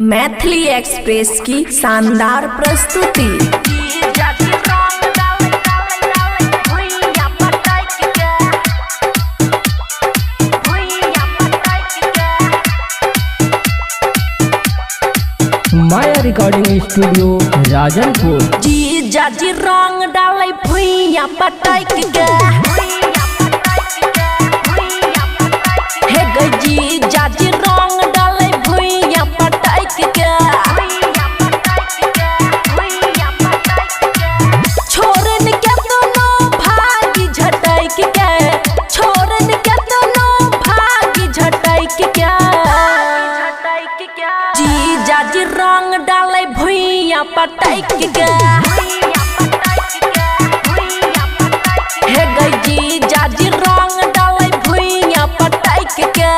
Maithili express की शानदार प्रस्तुति। माया रिकॉर्डिंग स्टूडियो राजनपुर। जी जाजी रंग डाले भुइया पटाई के हे गई जी जाजी रंग डाले भुइया पटाई के छोरन के दोनों भागी झटाई के छोरन के दोनों भागी झटाई के जी जाजी रंग डाले भुइया पटाई के हे गई जी जाजी रंग डाले भुइया पटाई के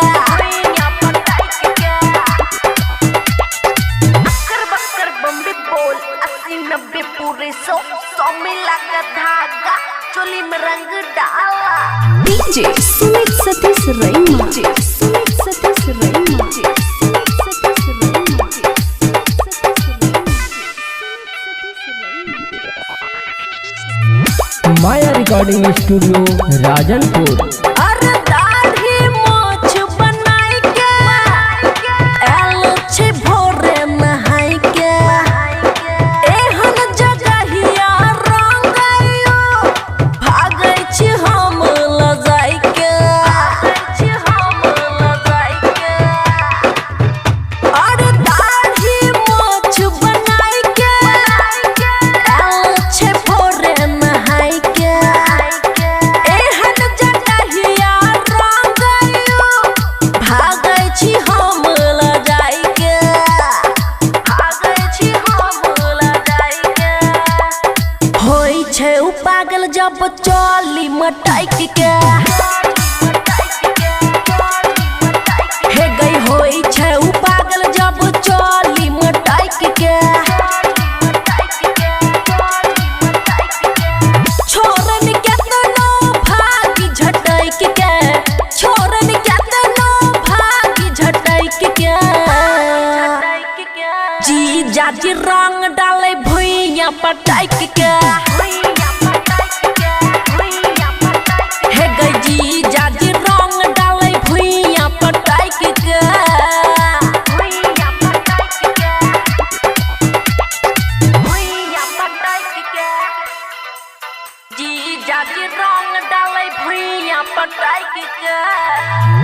अक्कर बक्कर बम्बे बोल 80-90 पूरे 100 मिला का धागा चोली में रंग डाला। डीजे सुमित सतीश रैमा सुमित सतीश रैमा माया रिकॉर्डिंग स्टूडियो राजनपुर। अरे दाढ़ी मोछ बनाई के एल छे भोरे नहाई के एहन जगहिया रंगाइयो भागै छी हम लजाई के अरे दाढ़ी मोछ बनाई के एल छे भोरे नहाई के एहन जगहिया रंगाइयो भागै छी हम लजाई के होई छै उ पागल जब चली मटाइक के हे गई होई छै उ पागल जब चली मटाइक के छोरन के दोनों भागी झटाइक के छोरन के दोनों भागी झटाइक के जी जाजी रंग डाले भुइया पटाइक के हे गई जी जाजी रंग डाले भुइया पटाइक के जी जाजी रंग डाले भुइया पटाइक के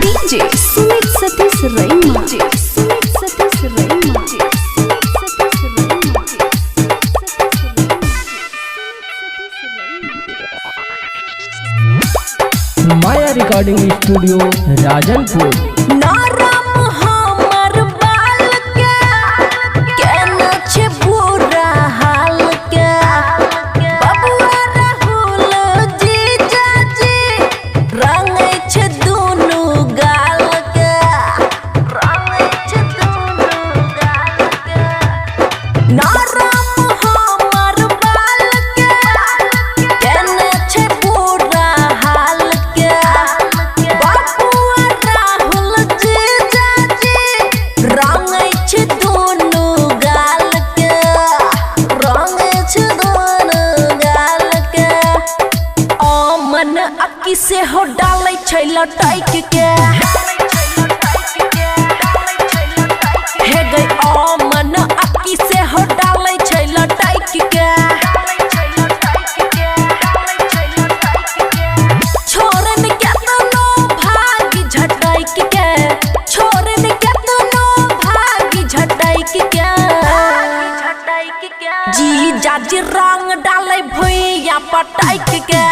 डीजे सुमित सतीश रैमा सुमित सतीश रैमा माया रिकॉर्डिंग स्टूडियो राजनपुर। नरम हमर बाल के केना छे बुरा हाल के बबुआ राहुल जी जाजी रंगै छे दुनु गाल के नरम हमर बाल के केना छे बुरा हाल के बबुआ राहुल जी जाजी रंगै छे दुनु गाल के मन अक्की से हो डालै छै लटाइक के हे गई मन अक्की से हो डालै छै लटाइक के छोरन के दोनों भागी झटाइक के छोरन के दोनों भागी झटाइक के जी जाजी रंग डाले भुइया पटाइक के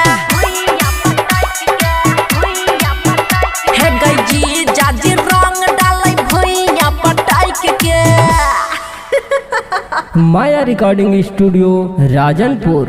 हे गई जी जाजी रंग डाले भुइया पटाइक के माया रिकॉर्डिंग स्टूडियो राजनपुर।